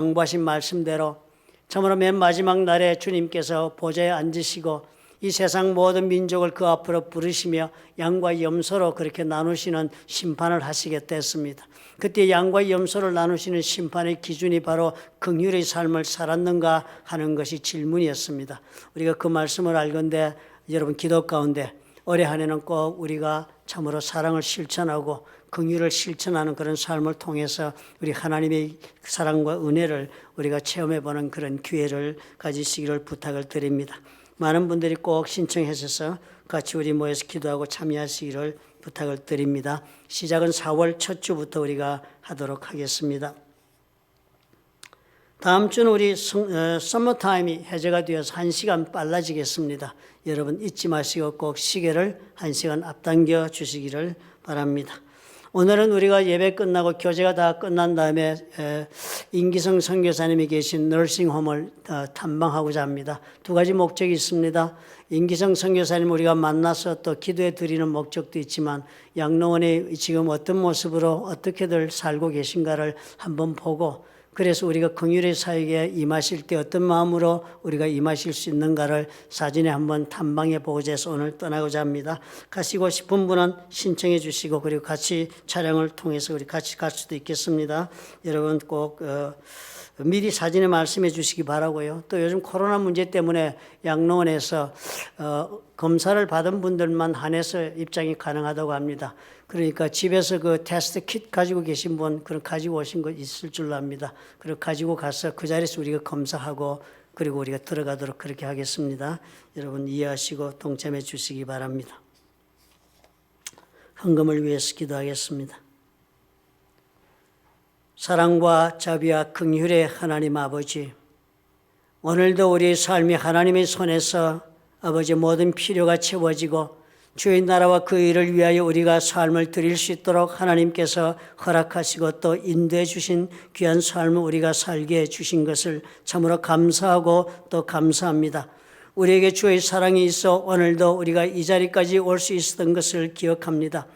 양보하신 말씀대로 참으로 맨 마지막 날에 주님께서 보좌에 앉으시고 이 세상 모든 민족을 그 앞으로 부르시며 양과 염소로 그렇게 나누시는 심판을 하시겠다 했습니다. 그때 양과 염소를 나누시는 심판의 기준이 바로 긍휼의 삶을 살았는가 하는 것이 질문이었습니다. 우리가 그 말씀을 알건대 여러분 기도 가운데 올해 한 해는 꼭 우리가 참으로 사랑을 실천하고 긍휼을 실천하는 그런 삶을 통해서 우리 하나님의 사랑과 은혜를 우리가 체험해보는 그런 기회를 가지시기를 부탁을 드립니다. 많은 분들이 꼭 신청하셔서 같이 우리 모여서 기도하고 참여하시기를 부탁을 드립니다. 시작은 4월 첫 주부터 우리가 하도록 하겠습니다. 다음 주는 우리 서머타임이 해제가 되어서 1시간 빨라지겠습니다. 여러분 잊지 마시고 꼭 시계를 1시간 앞당겨 주시기를 바랍니다. 오늘은 우리가 예배 끝나고 교제가 다 끝난 다음에 임기성 선교사님이 계신 너싱홈을 탐방하고자 합니다. 두 가지 목적이 있습니다. 임기성 선교사님 우리가 만나서 또 기도해 드리는 목적도 있지만 양로원에 지금 어떤 모습으로 어떻게들 살고 계신가를 한번 보고 그래서 우리가 긍휼의 사역에 임하실 때 어떤 마음으로 우리가 임하실 수 있는가를 사진에 한번 탐방해 보고자 해서 오늘 떠나고자 합니다. 가시고 싶은 분은 신청해 주시고 그리고 같이 촬영을 통해서 우리 같이 갈 수도 있겠습니다. 여러분 꼭 미리 사진에 말씀해 주시기 바라고요. 또 요즘 코로나 문제 때문에 양로원에서 검사를 받은 분들만 한해서 입장이 가능하다고 합니다. 그러니까 집에서 그 테스트 킷 가지고 계신 분 그런 가지고 오신 거 있을 줄로 압니다. 그리고 가지고 가서 그 자리에서 우리가 검사하고 그리고 우리가 들어가도록 그렇게 하겠습니다. 여러분 이해하시고 동참해 주시기 바랍니다. 헌금을 위해서 기도하겠습니다. 사랑과 자비와 긍휼의 하나님 아버지, 오늘도 우리의 삶이 하나님의 손에서 아버지 모든 필요가 채워지고 주의 나라와 그 일을 위하여 우리가 삶을 드릴 수 있도록 하나님께서 허락하시고 또 인도해 주신 귀한 삶을 우리가 살게 해 주신 것을 참으로 감사하고 또 감사합니다. 우리에게 주의 사랑이 있어 오늘도 우리가 이 자리까지 올 수 있었던 것을 기억합니다.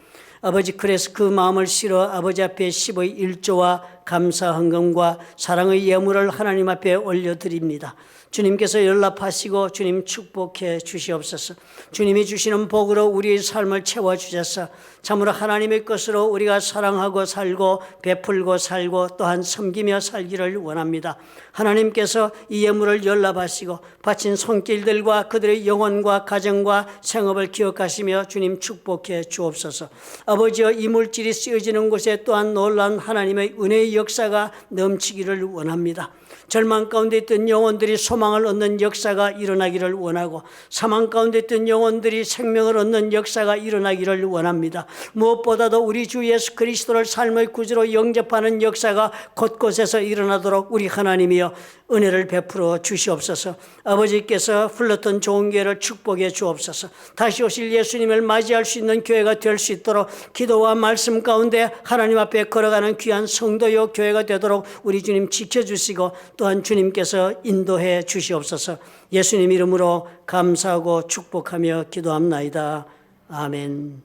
아버지 그래서 그 마음을 실어 아버지 앞에 10의 1조와 감사 헌금과 사랑의 예물을 하나님 앞에 올려드립니다. 주님께서 연락하시고 주님 축복해 주시옵소서. 주님이 주시는 복으로 우리의 삶을 채워주셔서 참으로 하나님의 것으로 우리가 사랑하고 살고 베풀고 살고 또한 섬기며 살기를 원합니다. 하나님께서 이 예물을 연락하시고 바친 손길들과 그들의 영혼과 가정과 생업을 기억하시며 주님 축복해 주옵소서. 아버지여 이 물질이 쓰여지는 곳에 또한 놀라운 하나님의 은혜의 역사가 넘치기를 원합니다. 절망 가운데 있던 영혼들이 소망을 얻는 역사가 일어나기를 원하고 사망 가운데 있던 영혼들이 생명을 얻는 역사가 일어나기를 원합니다. 무엇보다도 우리 주 예수 그리스도를 삶의 구주로 영접하는 역사가 곳곳에서 일어나도록 우리 하나님이여 은혜를 베풀어 주시옵소서. 아버지께서 불렀던 좋은 교회를 축복해 주옵소서. 다시 오실 예수님을 맞이할 수 있는 교회가 될 수 있도록 기도와 말씀 가운데 하나님 앞에 걸어가는 귀한 성도요 교회가 되도록 우리 주님 지켜주시고 또한 주님께서 인도해 주시옵소서. 예수님 이름으로 감사하고 축복하며 기도합나이다. 아멘.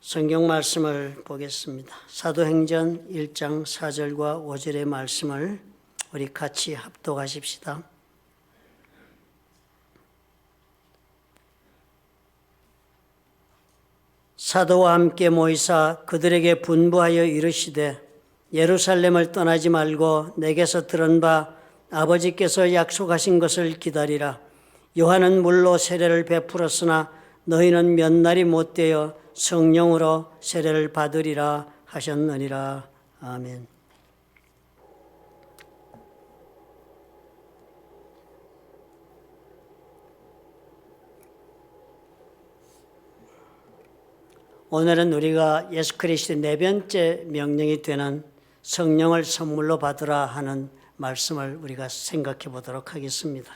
성경 말씀을 보겠습니다. 사도행전 1장 4절과 5절의 말씀을 우리 같이 합독하십시다. 사도와 함께 모이사 그들에게 분부하여 이르시되 예루살렘을 떠나지 말고 내게서 들은 바 아버지께서 약속하신 것을 기다리라. 요한은 물로 세례를 베풀었으나 너희는 몇 날이 못되어 성령으로 세례를 받으리라 하셨느니라. 아멘. 오늘은 우리가 예수 그리스도의 네 번째 명령이 되는 성령을 선물로 받으라 하는 말씀을 우리가 생각해 보도록 하겠습니다.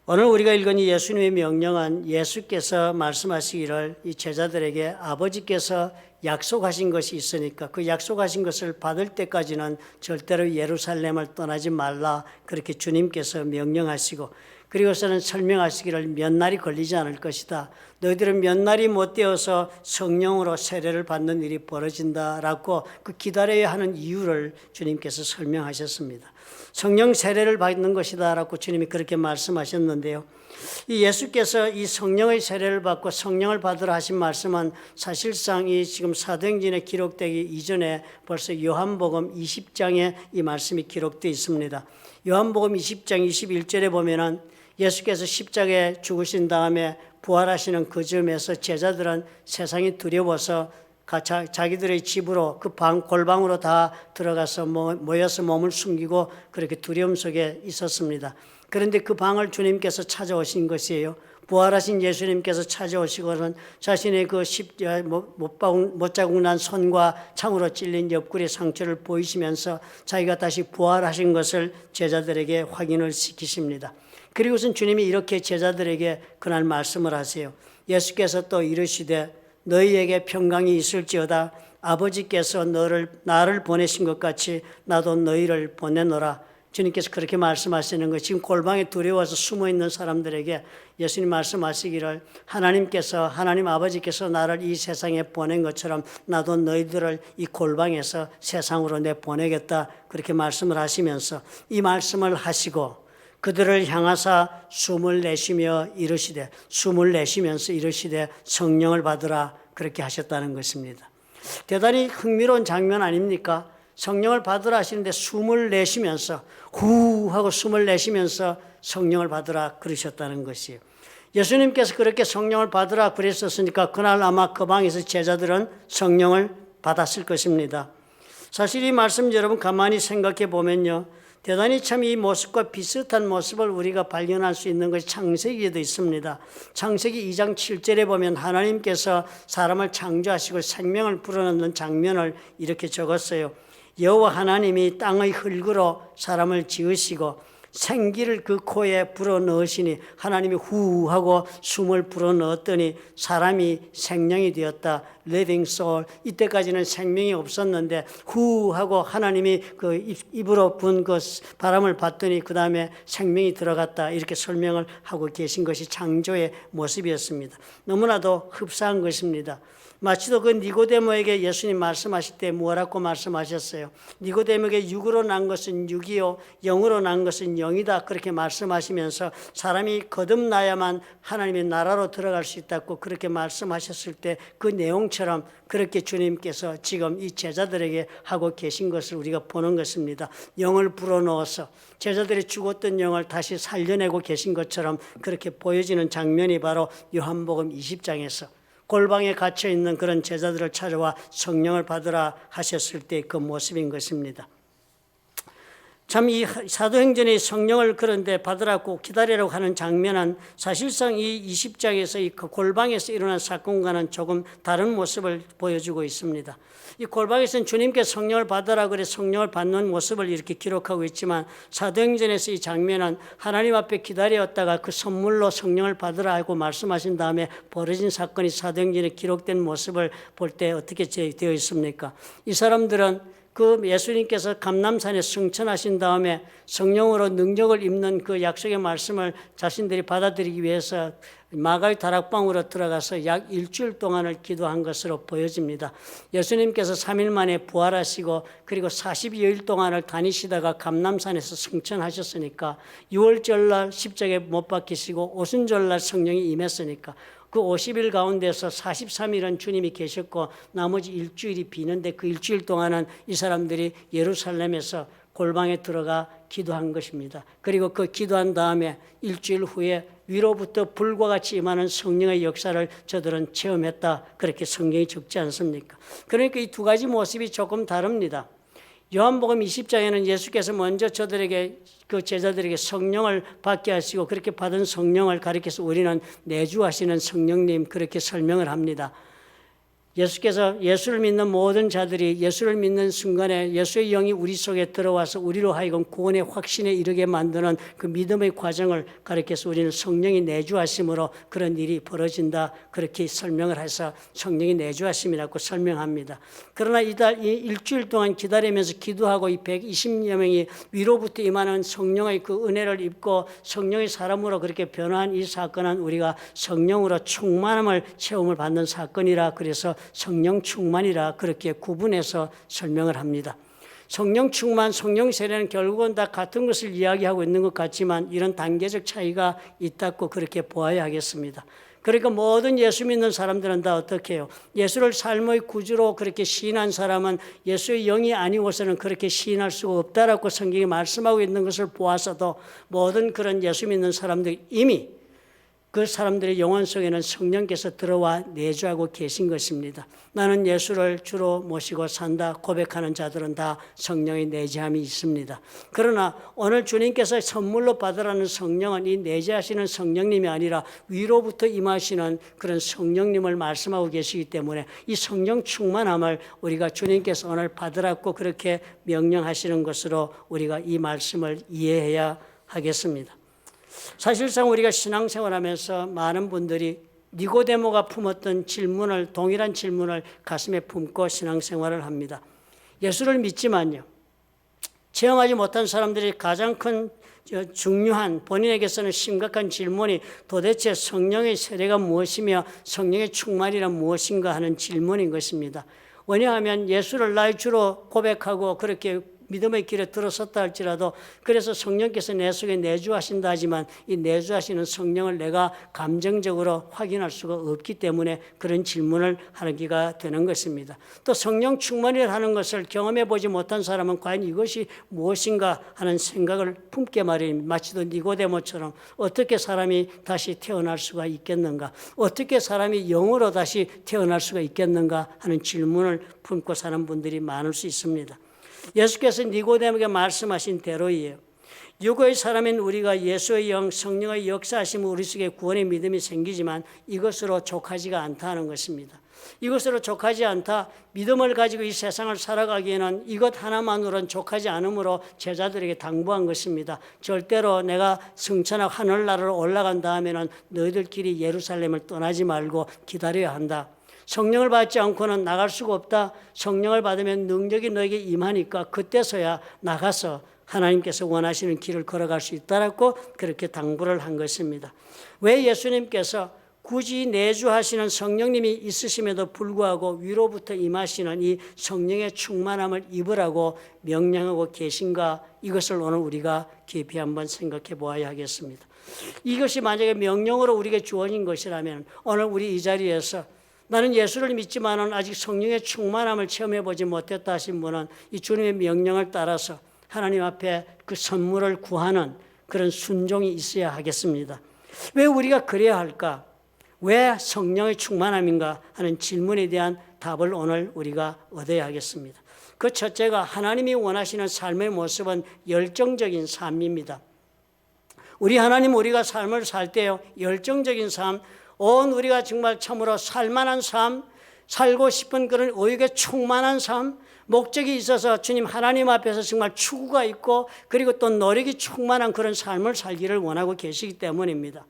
오늘 우리가 읽은 이 예수님의 명령은 예수께서 말씀하시기를 이 제자들에게 아버지께서 약속하신 것이 있으니까 그 약속하신 것을 받을 때까지는 절대로 예루살렘을 떠나지 말라 그렇게 주님께서 명령하시고 그리고서는 설명하시기를 몇 날이 걸리지 않을 것이다. 너희들은 몇 날이 못 되어서 성령으로 세례를 받는 일이 벌어진다라고 그 기다려야 하는 이유를 주님께서 설명하셨습니다. 성령 세례를 받는 것이다라고 주님이 그렇게 말씀하셨는데요. 이 예수께서 이 성령의 세례를 받고 성령을 받으라 하신 말씀은 사실상 이 지금 사도행전에 기록되기 이전에 벌써 요한복음 20장에 이 말씀이 기록되어 있습니다. 요한복음 20장 21절에 보면은 예수께서 십자가에 죽으신 다음에 부활하시는 그 즈음에서 제자들은 세상이 두려워서 자기들의 집으로 그 골방으로 다 들어가서 모여서 몸을 숨기고 그렇게 두려움 속에 있었습니다. 그런데 그 방을 주님께서 찾아오신 것이에요. 부활하신 예수님께서 찾아오시고는 자신의 그 못자국 난 손과 창으로 찔린 옆구리 상처를 보이시면서 자기가 다시 부활하신 것을 제자들에게 확인을 시키십니다. 그리고선 주님이 이렇게 제자들에게 그날 말씀을 하세요. 예수께서 또 이르시되 너희에게 평강이 있을지어다. 아버지께서 나를 보내신 것 같이 나도 너희를 보내노라. 주님께서 그렇게 말씀하시는 거예요. 지금 골방에 두려워서 숨어있는 사람들에게 예수님 말씀하시기를 하나님 아버지께서 나를 이 세상에 보낸 것처럼 나도 너희들을 이 골방에서 세상으로 내보내겠다. 그렇게 말씀을 하시면서 이 말씀을 하시고 그들을 향하사 숨을 내쉬면서 이르시되 성령을 받으라. 그렇게 하셨다는 것입니다. 대단히 흥미로운 장면 아닙니까? 성령을 받으라 하시는데 숨을 내쉬면서 후 하고 숨을 내쉬면서 성령을 받으라 그러셨다는 것이에요. 예수님께서 그렇게 성령을 받으라 그랬었으니까 그날 아마 그 방에서 제자들은 성령을 받았을 것입니다. 사실 이 말씀 여러분 가만히 생각해 보면요. 대단히 참 이 모습과 비슷한 모습을 우리가 발견할 수 있는 것이 창세기에도 있습니다. 창세기 2장 7절에 보면 하나님께서 사람을 창조하시고 생명을 불어넣는 장면을 이렇게 적었어요. 여호와 하나님이 땅의 흙으로 사람을 지으시고 생기를 그 코에 불어넣으시니 하나님이 후 하고 숨을 불어넣었더니 사람이 생명이 되었다. living soul. 이때까지는 생명이 없었는데 후 하고 하나님이 그 입으로 분 그 바람을 받더니 그 다음에 생명이 들어갔다. 이렇게 설명을 하고 계신 것이 창조의 모습이었습니다. 너무나도 흡사한 것입니다. 마치도 그 니고데모에게 예수님 말씀하실 때 뭐라고 말씀하셨어요? 니고데모에게 육으로 난 것은 육이요 영으로 난 것은 영이다. 그렇게 말씀하시면서 사람이 거듭나야만 하나님의 나라로 들어갈 수 있다고 그렇게 말씀하셨을 때 그 내용처럼 그렇게 주님께서 지금 이 제자들에게 하고 계신 것을 우리가 보는 것입니다. 영을 불어넣어서 제자들이 죽었던 영을 다시 살려내고 계신 것처럼 그렇게 보여지는 장면이 바로 요한복음 20장에서 골방에 갇혀 있는 그런 제자들을 찾아와 성령을 받으라 하셨을 때 그 모습인 것입니다. 참 이 사도행전의 성령을 그런데 받으라고 기다리라고 하는 장면은 사실상 이 20장에서 이 골방에서 일어난 사건과는 조금 다른 모습을 보여주고 있습니다. 이 골방에서는 주님께서 성령을 받으라 그래 성령을 받는 모습을 이렇게 기록하고 있지만 사도행전에서 이 장면은 하나님 앞에 기다렸다가 그 선물로 성령을 받으라 하고 말씀하신 다음에 벌어진 사건이 사도행전에 기록된 모습을 볼 때 어떻게 되어 있습니까? 이 사람들은 그 예수님께서 감람산에 승천하신 다음에 성령으로 능력을 입는 그 약속의 말씀을 자신들이 받아들이기 위해서 마가의 다락방으로 들어가서 약 일주일 동안을 기도한 것으로 보여집니다. 예수님께서 3일 만에 부활하시고 그리고 40여일 동안을 다니시다가 감람산에서 승천하셨으니까 6월절 날 십자가에 못 박히시고 오순절 날 성령이 임했으니까 그 50일 가운데서 43일은 주님이 계셨고 나머지 일주일이 비는데 그 일주일 동안은 이 사람들이 예루살렘에서 골방에 들어가 기도한 것입니다. 그리고 그 기도한 다음에 일주일 후에 위로부터 불과 같이 임하는 성령의 역사를 저들은 체험했다. 그렇게 성경이 적지 않습니까? 그러니까 이 두 가지 모습이 조금 다릅니다. 요한복음 20장에는 예수께서 먼저 저들에게 그 제자들에게 성령을 받게 하시고 그렇게 받은 성령을 가리켜서 우리는 내주하시는 성령님 그렇게 설명을 합니다. 예수께서 예수를 믿는 모든 자들이 예수를 믿는 순간에 예수의 영이 우리 속에 들어와서 우리로 하여금 구원의 확신에 이르게 만드는 그 믿음의 과정을 가르쳐서 우리는 성령이 내주하심으로 그런 일이 벌어진다. 그렇게 설명을 해서 성령이 내주하심이라고 설명합니다. 그러나 이 일주일 동안 기다리면서 기도하고 이 120여 명이 위로부터 임하는 성령의 그 은혜를 입고 성령의 사람으로 그렇게 변화한 이 사건은 우리가 성령으로 충만함을 체험을 받는 사건이라 그래서 성령 충만이라 그렇게 구분해서 설명을 합니다. 성령 충만, 성령 세례는 결국은 다 같은 것을 이야기하고 있는 것 같지만 이런 단계적 차이가 있다고 그렇게 보아야 하겠습니다. 그러니까 모든 예수 믿는 사람들은 다 어떻게 해요? 예수를 삶의 구주로 그렇게 시인한 사람은 예수의 영이 아니고서는 그렇게 시인할 수가 없다라고 성경이 말씀하고 있는 것을 보아서도 모든 그런 예수 믿는 사람들이 이미 그 사람들의 영혼 속에는 성령께서 들어와 내주하고 계신 것입니다. 나는 예수를 주로 모시고 산다 고백하는 자들은 다 성령의 내주함이 있습니다. 그러나 오늘 주님께서 선물로 받으라는 성령은 이 내주하시는 성령님이 아니라 위로부터 임하시는 그런 성령님을 말씀하고 계시기 때문에 이 성령 충만함을 우리가 주님께서 오늘 받으라고 그렇게 명령하시는 것으로 우리가 이 말씀을 이해해야 하겠습니다. 사실상 우리가 신앙생활하면서 많은 분들이 니고데모가 품었던 질문을 동일한 질문을 가슴에 품고 신앙생활을 합니다. 예수를 믿지만요. 체험하지 못한 사람들이 가장 큰 중요한 본인에게서는 심각한 질문이 도대체 성령의 세례가 무엇이며 성령의 충만이란 무엇인가 하는 질문인 것입니다. 왜냐하면 예수를 나의 주로 고백하고 그렇게 믿음의 길에 들어섰다 할지라도 그래서 성령께서 내 속에 내주하신다 하지만 이 내주하시는 성령을 내가 감정적으로 확인할 수가 없기 때문에 그런 질문을 하기가 되는 것입니다. 또 성령 충만을 하는 것을 경험해 보지 못한 사람은 과연 이것이 무엇인가 하는 생각을 품게 마련입니다. 마치도 니고데모처럼 어떻게 사람이 다시 태어날 수가 있겠는가? 어떻게 사람이 영으로 다시 태어날 수가 있겠는가 하는 질문을 품고 사는 분들이 많을 수 있습니다. 예수께서 니고데모에게 말씀하신 대로이에요. 육의 사람인 우리가 예수의 영, 성령의 역사하심으로 우리 속에 구원의 믿음이 생기지만 이것으로 족하지가 않다는 것입니다. 이것으로 족하지 않다. 믿음을 가지고 이 세상을 살아가기에는 이것 하나만으로는 족하지 않으므로 제자들에게 당부한 것입니다. 절대로 내가 승천하고 하늘나라로 올라간 다음에는 너희들끼리 예루살렘을 떠나지 말고 기다려야 한다. 성령을 받지 않고는 나갈 수가 없다. 성령을 받으면 능력이 너에게 임하니까 그때서야 나가서 하나님께서 원하시는 길을 걸어갈 수 있다라고 그렇게 당부를 한 것입니다. 왜 예수님께서 굳이 내주하시는 성령님이 있으심에도 불구하고 위로부터 임하시는 이 성령의 충만함을 입으라고 명령하고 계신가? 이것을 오늘 우리가 깊이 한번 생각해 보아야 하겠습니다. 이것이 만약에 명령으로 우리에게 주어진 것이라면 오늘 우리 이 자리에서 나는 예수를 믿지만은 아직 성령의 충만함을 체험해 보지 못했다 하신 분은 이 주님의 명령을 따라서 하나님 앞에 그 선물을 구하는 그런 순종이 있어야 하겠습니다. 왜 우리가 그래야 할까? 왜 성령의 충만함인가 하는 질문에 대한 답을 오늘 우리가 얻어야 하겠습니다. 그 첫째가 하나님이 원하시는 삶의 모습은 열정적인 삶입니다. 우리가 삶을 살 때요, 열정적인 삶, 온 우리가 정말 참으로 살만한 삶, 살고 싶은 그런 의욕에 충만한 삶, 목적이 있어서 주님 하나님 앞에서 정말 추구가 있고 그리고 또 노력이 충만한 그런 삶을 살기를 원하고 계시기 때문입니다.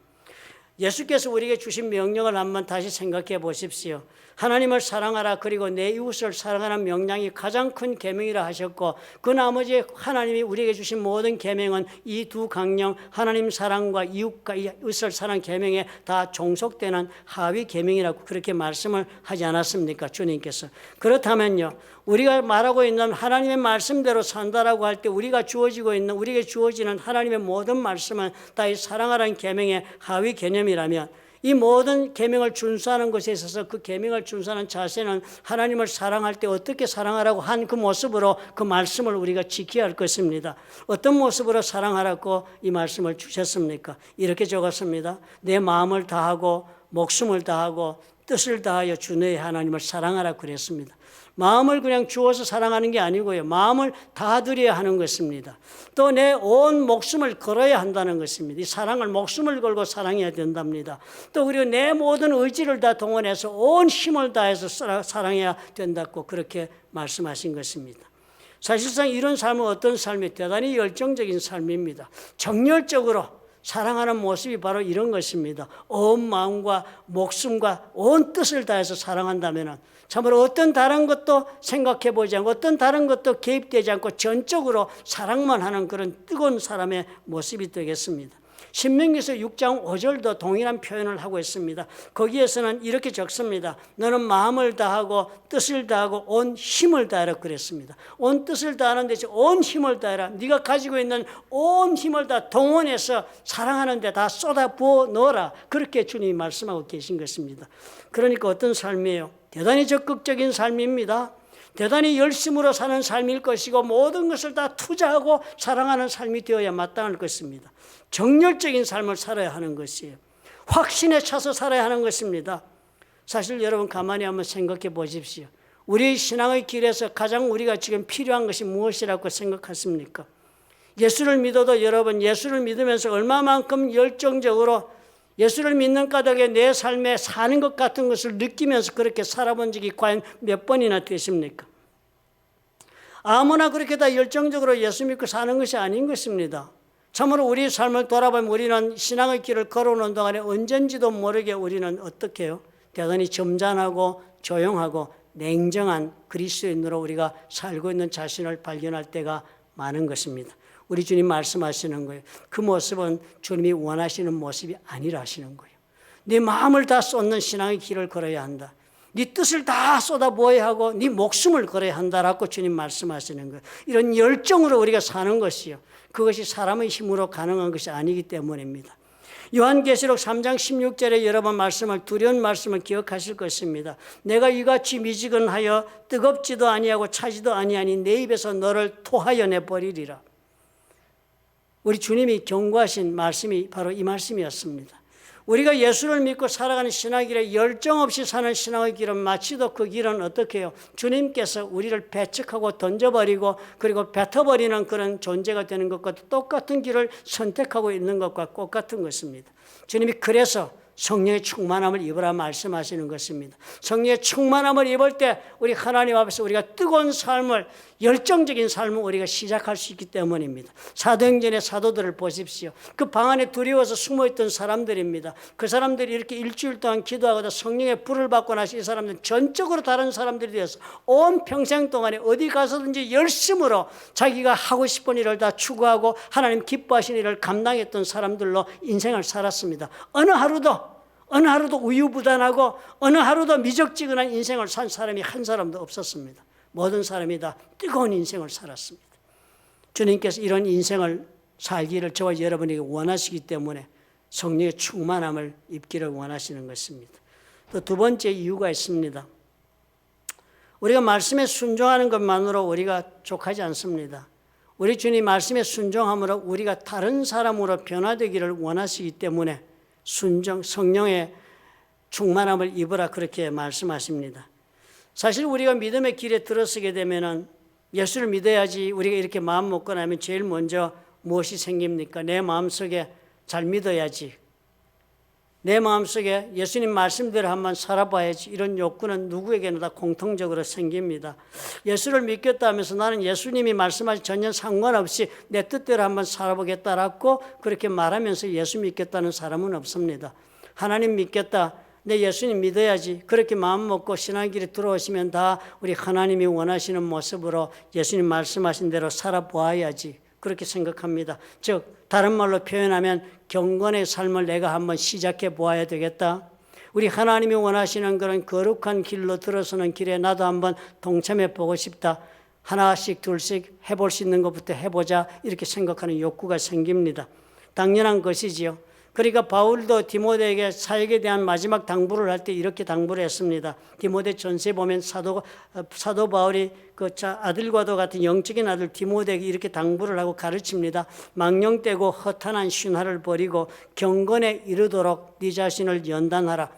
예수께서 우리에게 주신 명령을 한번 다시 생각해 보십시오. 하나님을 사랑하라 그리고 내 이웃을 사랑하는 명령이 가장 큰 계명이라 하셨고 그 나머지 하나님이 우리에게 주신 모든 계명은 이 두 강령 하나님 사랑과 이웃을 사랑 계명에 다 종속되는 하위 계명이라고 그렇게 말씀을 하지 않았습니까? 주님께서. 그렇다면요. 우리가 말하고 있는 하나님의 말씀대로 산다라고 할 때 우리에게 주어지는 하나님의 모든 말씀은 다 이 사랑하라는 계명의 하위 개념이라면 이 모든 계명을 준수하는 것에 있어서 그 계명을 준수하는 자세는 하나님을 사랑할 때 어떻게 사랑하라고 한 그 모습으로 그 말씀을 우리가 지켜야 할 것입니다. 어떤 모습으로 사랑하라고 이 말씀을 주셨습니까? 이렇게 적었습니다. 내 마음을 다하고 목숨을 다하고 뜻을 다하여 주 너의 하나님을 사랑하라고 그랬습니다. 마음을 그냥 주어서 사랑하는 게 아니고요. 마음을 다드려야 하는 것입니다. 또 내 온 목숨을 걸어야 한다는 것입니다. 이 사랑을 목숨을 걸고 사랑해야 된답니다. 또 그리고 내 모든 의지를 다 동원해서 온 힘을 다해서 사랑해야 된다고 그렇게 말씀하신 것입니다. 사실상 이런 삶은 어떤 삶이 대단히 열정적인 삶입니다. 정열적으로 사랑하는 모습이 바로 이런 것입니다. 온 마음과 목숨과 온 뜻을 다해서 사랑한다면 참으로 어떤 다른 것도 생각해 보지 않고 어떤 다른 것도 개입되지 않고 전적으로 사랑만 하는 그런 뜨거운 사람의 모습이 되겠습니다. 신명기서 6장 5절도 동일한 표현을 하고 있습니다. 거기에서는 이렇게 적습니다. 너는 마음을 다하고 뜻을 다하고 온 힘을 다하라 그랬습니다. 온 뜻을 다하는 데서 온 힘을 다해라. 네가 가지고 있는 온 힘을 다 동원해서 사랑하는 데 다 쏟아부어 넣어라. 그렇게 주님이 말씀하고 계신 것입니다. 그러니까 어떤 삶이에요? 대단히 적극적인 삶입니다. 대단히 열심으로 사는 삶일 것이고 모든 것을 다 투자하고 사랑하는 삶이 되어야 마땅할 것입니다. 정열적인 삶을 살아야 하는 것이에요. 확신에 차서 살아야 하는 것입니다. 사실 여러분 가만히 한번 생각해 보십시오. 우리 신앙의 길에서 가장 우리가 지금 필요한 것이 무엇이라고 생각하십니까? 예수를 믿어도 여러분 예수를 믿으면서 얼마만큼 열정적으로 예수를 믿는 까닭에 내 삶에 사는 것 같은 것을 느끼면서 그렇게 살아본 적이 과연 몇 번이나 되십니까? 아무나 그렇게 다 열정적으로 예수 믿고 사는 것이 아닌 것입니다. 참으로 우리 삶을 돌아보면 우리는 신앙의 길을 걸어오는 동안에 언젠지도 모르게 우리는 어떻게 해요? 대단히 점잖하고 조용하고 냉정한 그리스도인으로 우리가 살고 있는 자신을 발견할 때가 많은 것입니다. 우리 주님 말씀하시는 거예요. 그 모습은 주님이 원하시는 모습이 아니라 하시는 거예요. 네 마음을 다 쏟는 신앙의 길을 걸어야 한다. 네 뜻을 다 쏟아부어야 하고 네 목숨을 걸어야 한다라고 주님 말씀하시는 거예요. 이런 열정으로 우리가 사는 것이요. 그것이 사람의 힘으로 가능한 것이 아니기 때문입니다. 요한계시록 3장 16절에 여러 번 말씀을 두려운 말씀을 기억하실 것입니다. 내가 이같이 미지근하여 뜨겁지도 아니하고 차지도 아니하니 내 입에서 너를 토하여 내버리리라. 우리 주님이 경고하신 말씀이 바로 이 말씀이었습니다. 우리가 예수를 믿고 살아가는 신앙의 길에 열정 없이 사는 신앙의 길은 마치도 그 길은 어떻게 해요? 주님께서 우리를 배척하고 던져버리고 그리고 뱉어버리는 그런 존재가 되는 것과 똑같은 길을 선택하고 있는 것과 똑같은 것입니다. 주님이 그래서 성령의 충만함을 입으라 말씀하시는 것입니다. 성령의 충만함을 입을 때 우리 하나님 앞에서 우리가 뜨거운 삶을 열정적인 삶을 우리가 시작할 수 있기 때문입니다. 사도행전의 사도들을 보십시오. 그 방 안에 두려워서 숨어있던 사람들입니다. 그 사람들이 이렇게 일주일 동안 기도하고도 성령의 불을 받고 나서 이 사람들은 전적으로 다른 사람들이 되어서 온 평생 동안에 어디 가서든지 열심으로 자기가 하고 싶은 일을 다 추구하고 하나님 기뻐하시는 일을 감당했던 사람들로 인생을 살았습니다. 어느 하루도 우유부단하고 어느 하루도 미적지근한 인생을 산 사람이 한 사람도 없었습니다. 모든 사람이 다 뜨거운 인생을 살았습니다. 주님께서 이런 인생을 살기를 저와 여러분에게 원하시기 때문에 성령의 충만함을 입기를 원하시는 것입니다. 또 두 번째 이유가 있습니다. 우리가 말씀에 순종하는 것만으로 우리가 족하지 않습니다. 우리 주님 말씀에 순종함으로 우리가 다른 사람으로 변화되기를 원하시기 때문에 성령의 충만함을 입으라 그렇게 말씀하십니다. 사실 우리가 믿음의 길에 들어서게 되면은 예수를 믿어야지 우리가 이렇게 마음 먹고 나면 제일 먼저 무엇이 생깁니까? 내 마음속에 잘 믿어야지. 내 마음속에 예수님 말씀대로 한번 살아봐야지. 이런 욕구는 누구에게나 다 공통적으로 생깁니다. 예수를 믿겠다 하면서 나는 예수님이 말씀하신 전혀 상관없이 내 뜻대로 한번 살아보겠다라고 그렇게 말하면서 예수 믿겠다는 사람은 없습니다. 하나님 믿겠다. 내 예수님 믿어야지. 그렇게 마음 먹고 신앙의 길에 들어오시면 다 우리 하나님이 원하시는 모습으로 예수님 말씀하신 대로 살아보아야지. 그렇게 생각합니다. 즉 다른 말로 표현하면 경건의 삶을 내가 한번 시작해 보아야 되겠다. 우리 하나님이 원하시는 그런 거룩한 길로 들어서는 길에 나도 한번 동참해 보고 싶다. 하나씩 둘씩 해볼 수 있는 것부터 해보자. 이렇게 생각하는 욕구가 생깁니다. 당연한 것이지요. 그러니까 바울도 디모데에게 사역에 대한 마지막 당부를 할 때 이렇게 당부를 했습니다. 디모데 전서에 보면 사도 바울이 그 아들과도 같은 영적인 아들 디모데에게 이렇게 당부를 하고 가르칩니다. 망령되고 허탄한 신화를 버리고 경건에 이르도록 네 자신을 연단하라.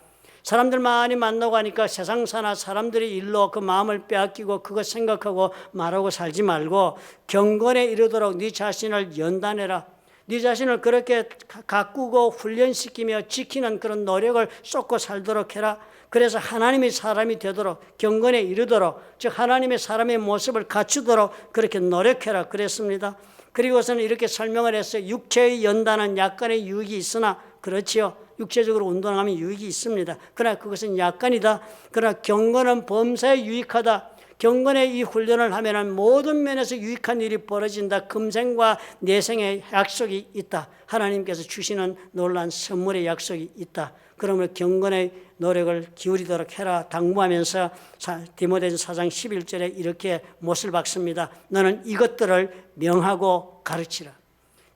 사람들 많이 만나고 하니까 세상 사나 사람들의 일로 그 마음을 빼앗기고 그거 생각하고 말하고 살지 말고 경건에 이르도록 네 자신을 연단해라. 네 자신을 그렇게 가꾸고 훈련시키며 지키는 그런 노력을 쏟고 살도록 해라. 그래서 하나님의 사람이 되도록 경건에 이르도록, 즉 하나님의 사람의 모습을 갖추도록 그렇게 노력해라 그랬습니다. 그리고서는 이렇게 설명을 했어요. 육체의 연단은 약간의 유익이 있으나, 그렇지요, 육체적으로 운동하면 유익이 있습니다. 그러나 그것은 약간이다. 그러나 경건은 범사에 유익하다. 경건의 이 훈련을 하면 모든 면에서 유익한 일이 벌어진다. 금생과 내생의 약속이 있다. 하나님께서 주시는 놀라운 선물의 약속이 있다. 그러므로 경건의 노력을 기울이도록 해라 당부하면서 디모데전서 4장 11절에 이렇게 못을 박습니다. 너는 이것들을 명하고 가르치라.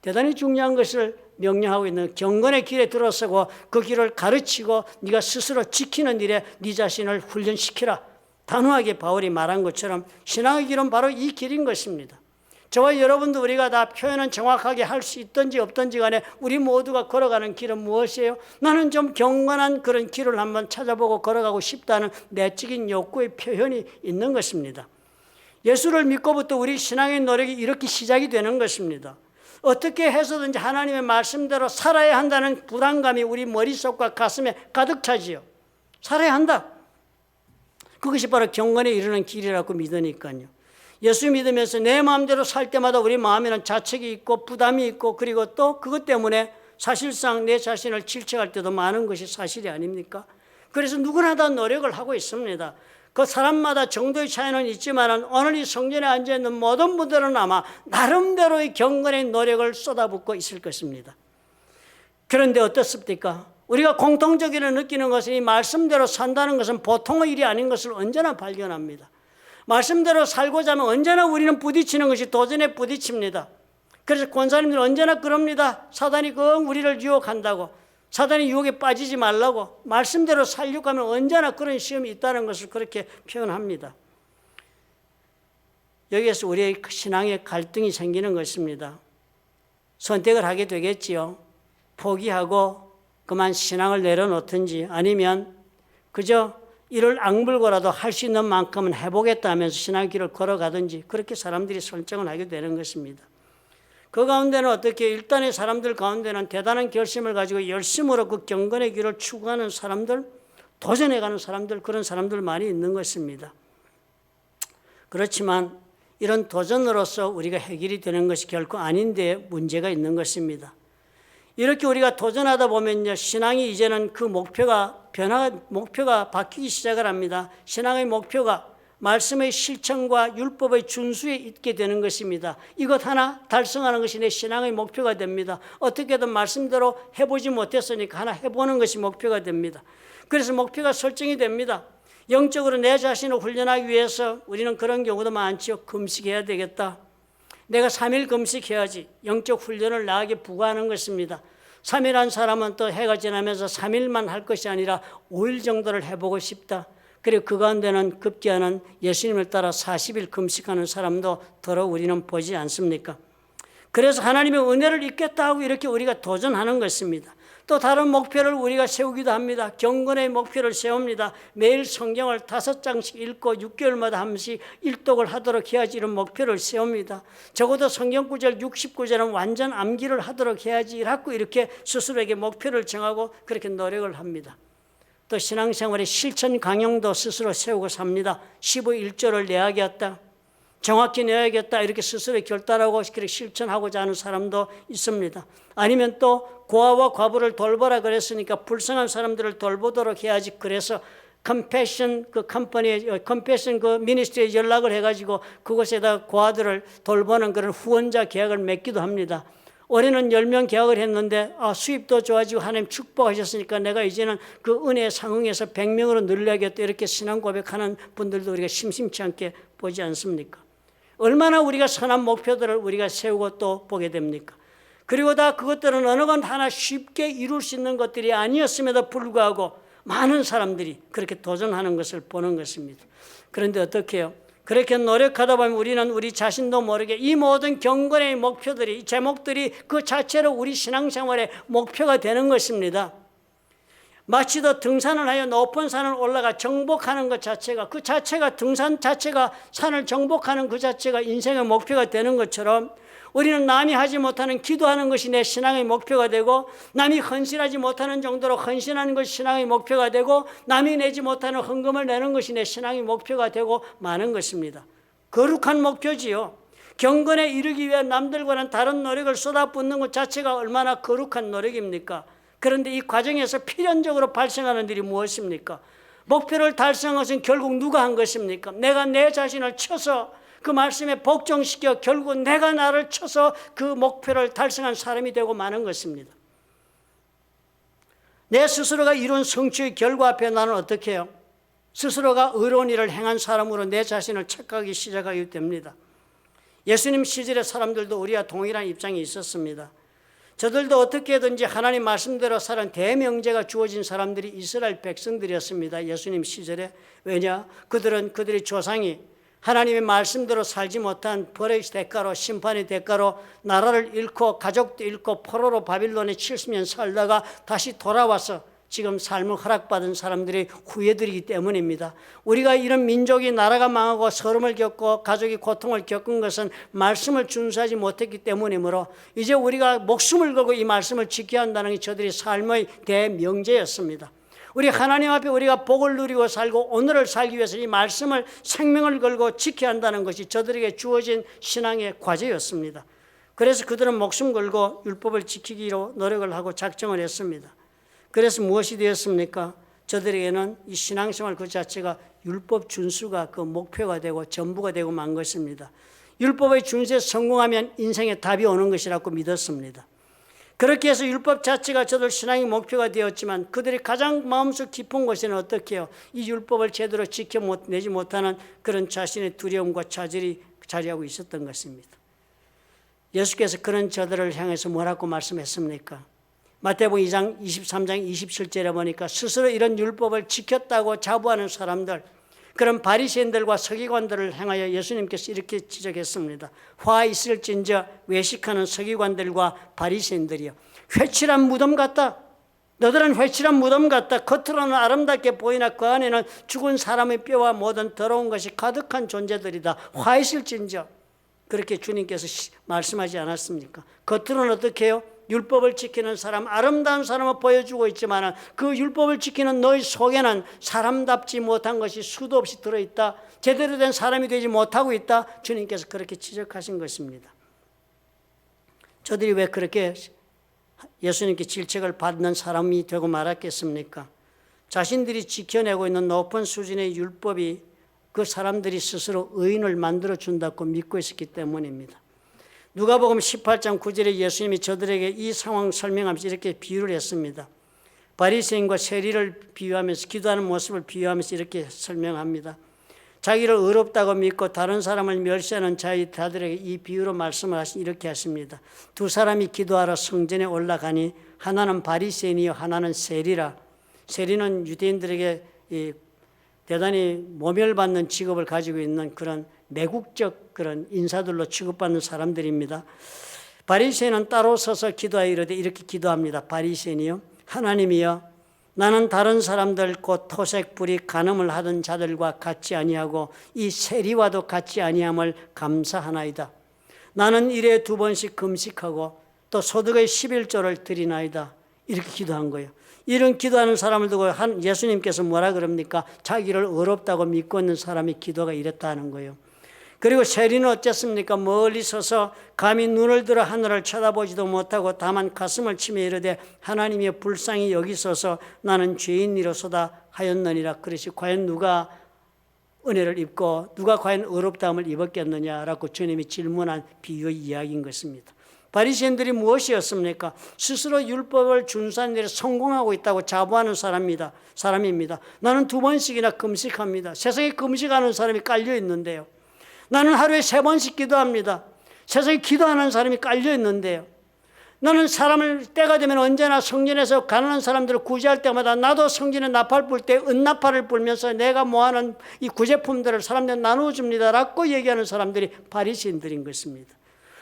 대단히 중요한 것을 명령하고 있는, 경건의 길에 들어서고 그 길을 가르치고 네가 스스로 지키는 일에 네 자신을 훈련시키라. 단호하게 바울이 말한 것처럼 신앙의 길은 바로 이 길인 것입니다. 저와 여러분도 우리가 다 표현은 정확하게 할 수 있든지 없든지 간에 우리 모두가 걸어가는 길은 무엇이에요? 나는 좀 경건한 그런 길을 한번 찾아보고 걸어가고 싶다는 내적인 욕구의 표현이 있는 것입니다. 예수를 믿고부터 우리 신앙의 노력이 이렇게 시작이 되는 것입니다. 어떻게 해서든지 하나님의 말씀대로 살아야 한다는 부담감이 우리 머릿속과 가슴에 가득 차지요. 살아야 한다. 그것이 바로 경건에 이르는 길이라고 믿으니까요. 예수 믿으면서 내 마음대로 살 때마다 우리 마음에는 자책이 있고 부담이 있고, 그리고 또 그것 때문에 사실상 내 자신을 질책할 때도 많은 것이 사실이 아닙니까? 그래서 누구나 다 노력을 하고 있습니다. 그 사람마다 정도의 차이는 있지만 오늘 이 성전에 앉아있는 모든 분들은 아마 나름대로의 경건의 노력을 쏟아붓고 있을 것입니다. 그런데 어떻습니까? 우리가 공통적으로 느끼는 것은 이 말씀대로 산다는 것은 보통의 일이 아닌 것을 언제나 발견합니다. 말씀대로 살고자 하면 언제나 우리는 부딪히는 것이 도전에 부딪힙니다. 그래서 권사님들 언제나 그럽니다. 사단이 우리를 유혹한다고, 사단의 유혹에 빠지지 말라고, 말씀대로 살려고 하면 언제나 그런 시험이 있다는 것을 그렇게 표현합니다. 여기에서 우리의 신앙의 갈등이 생기는 것입니다. 선택을 하게 되겠지요. 포기하고 그만 신앙을 내려놓든지, 아니면 그저 이를 악물고라도 할 수 있는 만큼은 해보겠다 하면서 신앙의 길을 걸어가든지, 그렇게 사람들이 설정을 하게 되는 것입니다. 그 가운데는 어떻게, 일단의 사람들 가운데는 대단한 결심을 가지고 열심으로 그 경건의 길을 추구하는 사람들, 도전해가는 사람들, 그런 사람들 많이 있는 것입니다. 그렇지만 이런 도전으로서 우리가 해결이 되는 것이 결코 아닌데 문제가 있는 것입니다. 이렇게 우리가 도전하다 보면요, 신앙이 이제는 그 목표가 바뀌기 시작을 합니다. 신앙의 목표가 말씀의 실천과 율법의 준수에 있게 되는 것입니다. 이것 하나 달성하는 것이 내 신앙의 목표가 됩니다. 어떻게든 말씀대로 해보지 못했으니까 하나 해보는 것이 목표가 됩니다. 그래서 목표가 설정이 됩니다. 영적으로 내 자신을 훈련하기 위해서 우리는 그런 경우도 많죠. 금식해야 되겠다. 내가 3일 금식해야지. 영적 훈련을 나에게 부과하는 것입니다. 3일 한 사람은 또 해가 지나면서 3일만 할 것이 아니라 5일 정도를 해보고 싶다. 그리고 그 가운데는 급기야는 예수님을 따라 40일 금식하는 사람도 더러 우리는 보지 않습니까? 그래서 하나님의 은혜를 입겠다 하고 이렇게 우리가 도전하는 것입니다. 또 다른 목표를 우리가 세우기도 합니다. 경건의 목표를 세웁니다. 매일 성경을 5장씩 읽고 6개월마다 한 번씩 일독을 하도록 해야지, 이런 목표를 세웁니다. 적어도 성경 구절 69절은 완전 암기를 하도록 해야지 이렇게 스스로에게 목표를 정하고 그렇게 노력을 합니다. 또 신앙생활의 실천 강령도 스스로 세우고 삽니다. 15일조를 내야겠다, 정확히 내야겠다, 이렇게 스스로 결단하고 그렇게 실천하고자 하는 사람도 있습니다. 아니면 또 고아와 과부를 돌보라 그랬으니까 불쌍한 사람들을 돌보도록 해야지, 그래서 컴패션 그 미니스트리에 연락을 해가지고 그곳에다 고아들을 돌보는 그런 후원자 계약을 맺기도 합니다. 올해는 10명 계약을 했는데 수입도 좋아지고 하나님 축복하셨으니까 내가 이제는 그 은혜에 상응해서 100명으로 늘려야겠다, 이렇게 신앙 고백하는 분들도 우리가 심심치 않게 보지 않습니까? 얼마나 우리가 선한 목표들을 우리가 세우고 또 보게 됩니까? 그리고 다 그것들은 어느 건 하나 쉽게 이룰 수 있는 것들이 아니었음에도 불구하고 많은 사람들이 그렇게 도전하는 것을 보는 것입니다. 그런데 어떻게 해요? 그렇게 노력하다 보면 우리는 우리 자신도 모르게 이 모든 경건의 목표들이, 이 제목들이 그 자체로 우리 신앙생활의 목표가 되는 것입니다. 마치도 등산을 하여 높은 산을 올라가 정복하는 것 자체가, 그 자체가, 등산 자체가, 산을 정복하는 그 자체가 인생의 목표가 되는 것처럼, 우리는 남이 하지 못하는 기도하는 것이 내 신앙의 목표가 되고, 남이 헌신하지 못하는 정도로 헌신하는 것이 신앙의 목표가 되고, 남이 내지 못하는 헌금을 내는 것이 내 신앙의 목표가 되고 많은 것입니다. 거룩한 목표지요. 경건에 이르기 위해 남들과는 다른 노력을 쏟아붓는 것 자체가 얼마나 거룩한 노력입니까? 그런데 이 과정에서 필연적으로 발생하는 일이 무엇입니까? 목표를 달성한 것은 결국 누가 한 것입니까? 내가 내 자신을 쳐서 그 말씀에 복종시켜 결국 내가 나를 쳐서 그 목표를 달성한 사람이 되고 마는 것입니다. 내 스스로가 이룬 성취의 결과 앞에 나는 어떻게 해요? 스스로가 의로운 일을 행한 사람으로 내 자신을 착각하기 시작하게 됩니다. 예수님 시절의 사람들도 우리와 동일한 입장이 있었습니다. 저들도 어떻게든지 하나님 말씀대로 사는 대명제가 주어진 사람들이 이스라엘 백성들이었습니다. 예수님 시절에. 왜냐? 그들은 그들의 조상이 하나님의 말씀대로 살지 못한 벌의 대가로, 심판의 대가로 나라를 잃고 가족도 잃고 포로로 바빌론에 70년 살다가 다시 돌아와서 지금 삶을 허락받은 사람들의 후예들이기 때문입니다. 우리가 이런 민족이 나라가 망하고 서름을 겪고 가족이 고통을 겪은 것은 말씀을 준수하지 못했기 때문이므로 이제 우리가 목숨을 걸고 이 말씀을 지켜야 한다는 게 저들의 삶의 대명제였습니다. 우리 하나님 앞에 우리가 복을 누리고 살고 오늘을 살기 위해서 이 말씀을 생명을 걸고 지켜야 한다는 것이 저들에게 주어진 신앙의 과제였습니다. 그래서 그들은 목숨 걸고 율법을 지키기로 노력을 하고 작정을 했습니다. 그래서 무엇이 되었습니까? 저들에게는 이 신앙생활 그 자체가 율법 준수가 그 목표가 되고 전부가 되고 만 것입니다. 율법의 준수에 성공하면 인생의 답이 오는 것이라고 믿었습니다. 그렇게 해서 율법 자체가 저들 신앙의 목표가 되었지만 그들이 가장 마음속 깊은 곳에는 어떻게 해요? 이 율법을 제대로 지켜내지 못하는 그런 자신의 두려움과 좌절이 자리하고 있었던 것입니다. 예수께서 그런 저들을 향해서 뭐라고 말씀했습니까? 마태복음 2장 23장 27절에 보니까 스스로 이런 율법을 지켰다고 자부하는 사람들, 그런 바리새인들과 서기관들을 향하여 예수님께서 이렇게 지적했습니다. 화 있을진저 외식하는 서기관들과 바리새인들이여, 회칠한 무덤 같다. 너들은 회칠한 무덤 같다. 겉으로는 아름답게 보이나 그 안에는 죽은 사람의 뼈와 모든 더러운 것이 가득한 존재들이다. 화 있을진저. 그렇게 주님께서 말씀하지 않았습니까? 겉으로는 어떻게 해요? 율법을 지키는 사람, 아름다운 사람을 보여주고 있지만 그 율법을 지키는 너희 속에는 사람답지 못한 것이 수도 없이 들어있다. 제대로 된 사람이 되지 못하고 있다. 주님께서 그렇게 지적하신 것입니다. 저들이 왜 그렇게 예수님께 질책을 받는 사람이 되고 말았겠습니까? 자신들이 지켜내고 있는 높은 수준의 율법이 그 사람들이 스스로 의인을 만들어준다고 믿고 있었기 때문입니다. 누가복음 18장 9절에 예수님이 저들에게 이 상황 설명하면서 이렇게 비유를 했습니다. 바리새인과 세리를 비유하면서 기도하는 모습을 비유하면서 이렇게 설명합니다. 자기를 의롭다고 믿고 다른 사람을 멸시하는 자들에게 이 비유로 말씀을 하시 이렇게 하십니다. 두 사람이 기도하러 성전에 올라가니 하나는 바리새인이요 하나는 세리라. 세리는 유대인들에게 대단히 모멸받는 직업을 가지고 있는 그런 매국적 그런 인사들로 취급받는 사람들입니다. 바리새인은 따로 서서 기도하여 이르되 이렇게 기도합니다. 바리새인이요, 하나님이여, 나는 다른 사람들 곧 토색, 불이, 간음을 하던 자들과 같이 아니하고 이 세리와도 같이 아니함을 감사하나이다. 나는 일에 2번씩 금식하고 또 소득의 11조를 드리나이다. 이렇게 기도한 거예요. 이런 기도하는 사람을 두고 예수님께서 뭐라 그럽니까? 자기를 의롭다고 믿고 있는 사람의 기도가 이랬다는 거예요. 그리고 세리는 어쨌습니까? 멀리 서서 감히 눈을 들어 하늘을 쳐다보지도 못하고 다만 가슴을 치며 이르되 하나님의 불쌍히 여기소서 나는 죄인이로소다 하였느니라. 그것이 과연 누가 은혜를 입고 누가 과연 의롭다함을 입었겠느냐라고 주님이 질문한 비유의 이야기인 것입니다. 바리새인들이 무엇이었습니까? 스스로 율법을 준수하는 일에 성공하고 있다고 자부하는 사람입니다. 나는 2번씩이나 금식합니다. 세상에 금식하는 사람이 깔려 있는데요. 나는 하루에 3번씩 기도합니다. 세상에 기도하는 사람이 깔려 있는데요. 나는 사람을 때가 되면 언제나 성전에서 가난한 사람들을 구제할 때마다 나도 성전에 나팔 불 때 은나팔을 불면서 내가 모아놓은 이 구제품들을 사람들한테 나누어 줍니다라고 얘기하는 사람들이 바리새인들인 것입니다.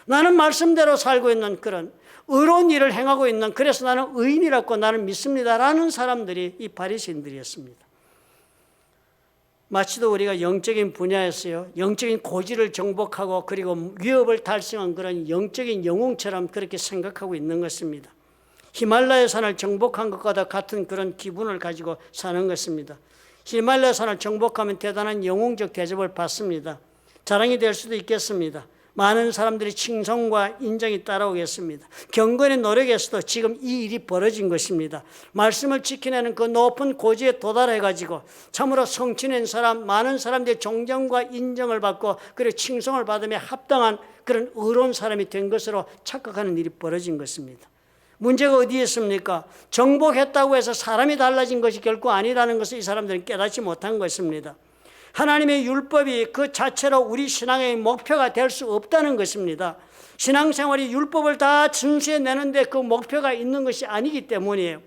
나는 말씀대로 살고 있는 그런 의로운 일을 행하고 있는, 그래서 나는 의인이라고 나는 믿습니다라는 사람들이 이 바리새인들이었습니다. 마치도 우리가 영적인 분야에서요, 영적인 고지를 정복하고 그리고 위협을 달성한 그런 영적인 영웅처럼 그렇게 생각하고 있는 것입니다. 히말라야 산을 정복한 것과 같은 그런 기분을 가지고 사는 것입니다. 히말라야 산을 정복하면 대단한 영웅적 대접을 받습니다. 자랑이 될 수도 있겠습니다. 많은 사람들이 칭송과 인정이 따라오겠습니다. 경건의 노력에서도 지금 이 일이 벌어진 것입니다. 말씀을 지켜내는 그 높은 고지에 도달해가지고 참으로 성취낸 사람, 많은 사람들의 존경과 인정을 받고 그리고 칭송을 받으며 합당한 그런 의로운 사람이 된 것으로 착각하는 일이 벌어진 것입니다. 문제가 어디에 있습니까? 정복했다고 해서 사람이 달라진 것이 결코 아니라는 것을 이 사람들은 깨닫지 못한 것입니다. 하나님의 율법이 그 자체로 우리 신앙의 목표가 될 수 없다는 것입니다. 신앙생활이 율법을 다 준수해내는데 그 목표가 있는 것이 아니기 때문이에요.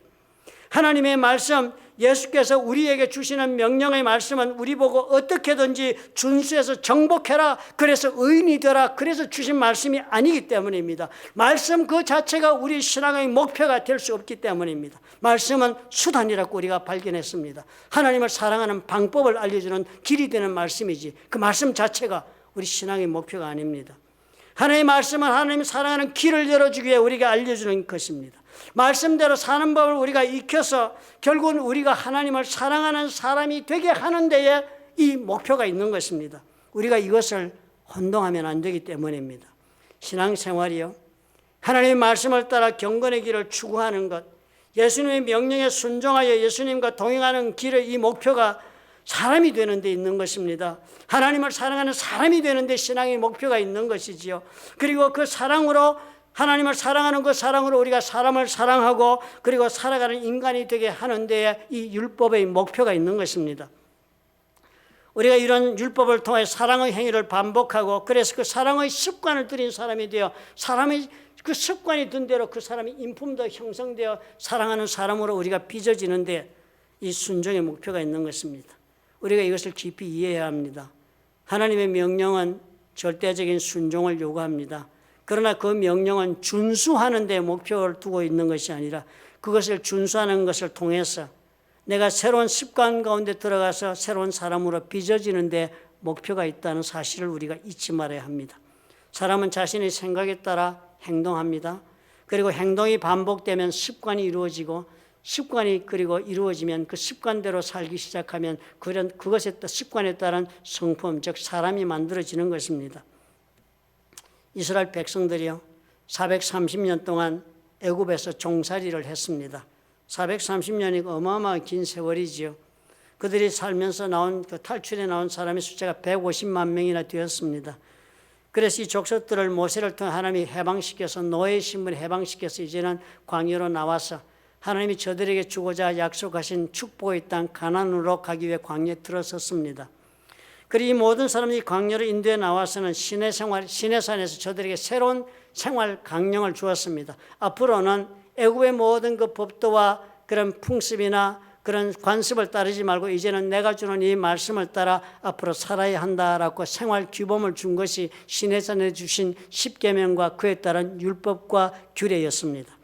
하나님의 말씀, 예수께서 우리에게 주시는 명령의 말씀은 우리 보고 어떻게든지 준수해서 정복해라, 그래서 의인이 되라, 그래서 주신 말씀이 아니기 때문입니다. 말씀 그 자체가 우리 신앙의 목표가 될 수 없기 때문입니다. 말씀은 수단이라고 우리가 발견했습니다. 하나님을 사랑하는 방법을 알려주는 길이 되는 말씀이지 그 말씀 자체가 우리 신앙의 목표가 아닙니다. 하나님의 말씀은 하나님을 사랑하는 길을 열어주기 위해 우리가 알려주는 것입니다. 말씀대로 사는 법을 우리가 익혀서 결국은 우리가 하나님을 사랑하는 사람이 되게 하는 데에 이 목표가 있는 것입니다. 우리가 이것을 혼동하면 안 되기 때문입니다. 신앙생활이요, 하나님의 말씀을 따라 경건의 길을 추구하는 것, 예수님의 명령에 순종하여 예수님과 동행하는 길의 이 목표가 사람이 되는 데 있는 것입니다. 하나님을 사랑하는 사람이 되는 데 신앙의 목표가 있는 것이지요. 그리고 그 사랑으로, 하나님을 사랑하는 그 사랑으로 우리가 사람을 사랑하고 그리고 살아가는 인간이 되게 하는 데에 이 율법의 목표가 있는 것입니다. 우리가 이런 율법을 통해 사랑의 행위를 반복하고 그래서 그 사랑의 습관을 들인 사람이 되어 사람의 그 습관이 든 대로 그 사람이 인품도 형성되어 사랑하는 사람으로 우리가 빚어지는데 이 순종의 목표가 있는 것입니다. 우리가 이것을 깊이 이해해야 합니다. 하나님의 명령은 절대적인 순종을 요구합니다. 그러나 그 명령은 준수하는 데 목표를 두고 있는 것이 아니라 그것을 준수하는 것을 통해서 내가 새로운 습관 가운데 들어가서 새로운 사람으로 빚어지는 데 목표가 있다는 사실을 우리가 잊지 말아야 합니다. 사람은 자신의 생각에 따라 행동합니다. 그리고 행동이 반복되면 습관이 이루어지고 습관이 그리고 이루어지면 그 습관대로 살기 시작하면 그것에 따른 습관에 따른 성품, 즉 사람이 만들어지는 것입니다. 이스라엘 백성들이요 430년 동안 애굽에서 종살이를 했습니다. 430년이 어마어마한 긴 세월이지요. 그들이 살면서 나온 그 탈출해 나온 사람의 숫자가 150만 명이나 되었습니다. 그래서 이 족속들을 모세를 통해 하나님이 해방시켜서 노예의 신분을 해방시켜서 이제는 광야로 나와서 하나님이 저들에게 주고자 약속하신 축복의 땅 가나안으로 가기 위해 광야에 들어섰습니다. 그리고 이 모든 사람들이 광야로 인도에 나와서는 시내산에서 저들에게 새로운 생활 강령을 주었습니다. 앞으로는 애굽의 모든 그 법도와 그런 풍습이나 그런 관습을 따르지 말고 이제는 내가 주는 이 말씀을 따라 앞으로 살아야 한다라고 생활 규범을 준 것이 시내산에 주신 십계명과 그에 따른 율법과 규례였습니다.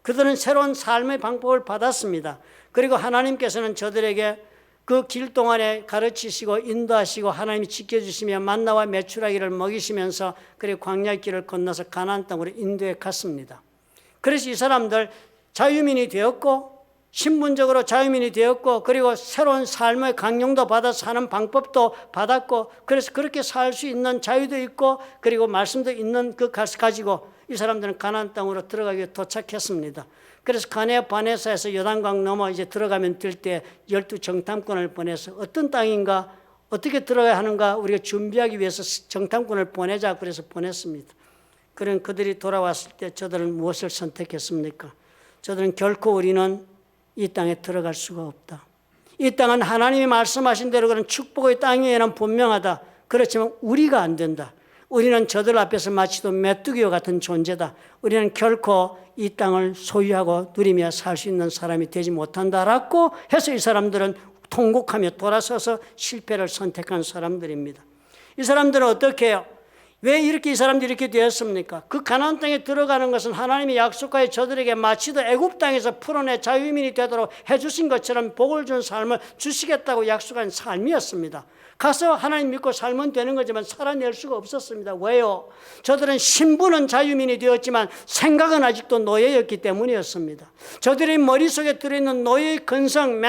그들은 새로운 삶의 방법을 받았습니다. 그리고 하나님께서는 저들에게 그 길 동안에 가르치시고 인도하시고 하나님이 지켜주시며 만나와 메추라기를 먹이시면서 그리고 광야의 길을 건너서 가나안 땅으로 인도해 갔습니다. 그래서 이 사람들 자유민이 되었고 신분적으로 자유민이 되었고 그리고 새로운 삶의 강령도 받아 사는 방법도 받았고 그래서 그렇게 살 수 있는 자유도 있고 그리고 말씀도 있는 그 가지고 이 사람들은 가나안 땅으로 들어가기 위해 도착했습니다. 그래서 가네 바네사에서 요단강 넘어 이제 들어가면 될 때 12정탐꾼을 보내서 어떤 땅인가 어떻게 들어가야 하는가 우리가 준비하기 위해서 정탐꾼을 보내자 그래서 보냈습니다. 그런 그들이 돌아왔을 때 저들은 무엇을 선택했습니까? 저들은 결코 우리는 이 땅에 들어갈 수가 없다. 이 땅은 하나님이 말씀하신 대로 그런 축복의 땅이에는 분명하다. 그렇지만 우리가 안 된다. 우리는 저들 앞에서 마치도 메뚜기와 같은 존재다. 우리는 결코 이 땅을 소유하고 누리며 살 수 있는 사람이 되지 못한다라고 해서 이 사람들은 통곡하며 돌아서서 실패를 선택한 사람들입니다. 이 사람들은 어떻게 해요? 왜 이렇게 이 사람들이 이렇게 되었습니까? 그 가나안 땅에 들어가는 것은 하나님이 약속하여 저들에게 마치도 애굽 땅에서 풀어내 자유민이 되도록 해주신 것처럼 복을 준 삶을 주시겠다고 약속한 삶이었습니다. 가서 하나님 믿고 살면 되는 거지만 살아낼 수가 없었습니다. 왜요? 저들은 신분은 자유민이 되었지만 생각은 아직도 노예였기 때문이었습니다. 저들의 머릿속에 들어있는 노예의 근성,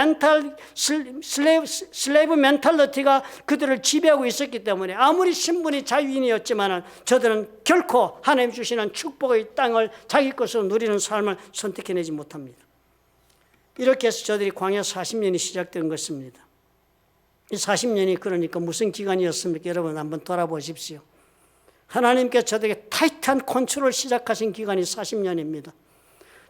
슬레이브 멘탈리티가 그들을 지배하고 있었기 때문에 아무리 신분이 자유인이었지만 저들은 결코 하나님 주시는 축복의 땅을 자기 것으로 누리는 삶을 선택해내지 못합니다. 이렇게 해서 저들이 광야 40년이 시작된 것입니다. 이 40년이 그러니까 무슨 기간이었습니까? 여러분 한번 돌아보십시오. 하나님께 저들에게 타이트한 컨트롤을 시작하신 기간이 40년입니다.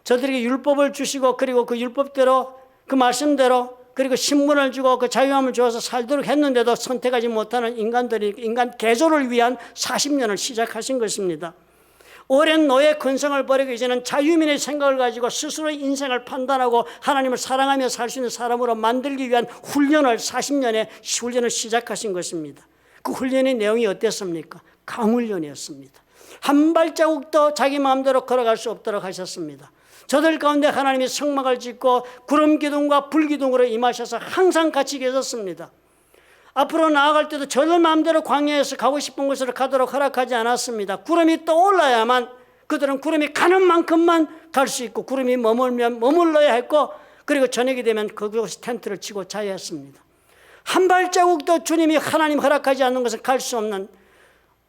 저들에게 율법을 주시고 그리고 그 율법대로 그 말씀대로 그리고 신분을 주고 그 자유함을 주어서 살도록 했는데도 선택하지 못하는 인간들이 인간 개조를 위한 40년을 시작하신 것입니다. 오랜 노예 근성을 버리고 이제는 자유민의 생각을 가지고 스스로의 인생을 판단하고 하나님을 사랑하며 살 수 있는 사람으로 만들기 위한 훈련을 40년의 훈련을 시작하신 것입니다. 그 훈련의 내용이 어땠습니까? 강훈련이었습니다. 한 발자국도 자기 마음대로 걸어갈 수 없도록 하셨습니다. 저들 가운데 하나님이 성막을 짓고 구름 기둥과 불 기둥으로 임하셔서 항상 같이 계셨습니다. 앞으로 나아갈 때도 저들 마음대로 광야에서 가고 싶은 곳으로 가도록 허락하지 않았습니다. 구름이 떠올라야만 그들은 구름이 가는 만큼만 갈 수 있고 구름이 머물면 머물러야 했고 그리고 저녁이 되면 그곳에 텐트를 치고 자야 했습니다. 한 발자국도 주님이 하나님 허락하지 않는 것은 갈 수 없는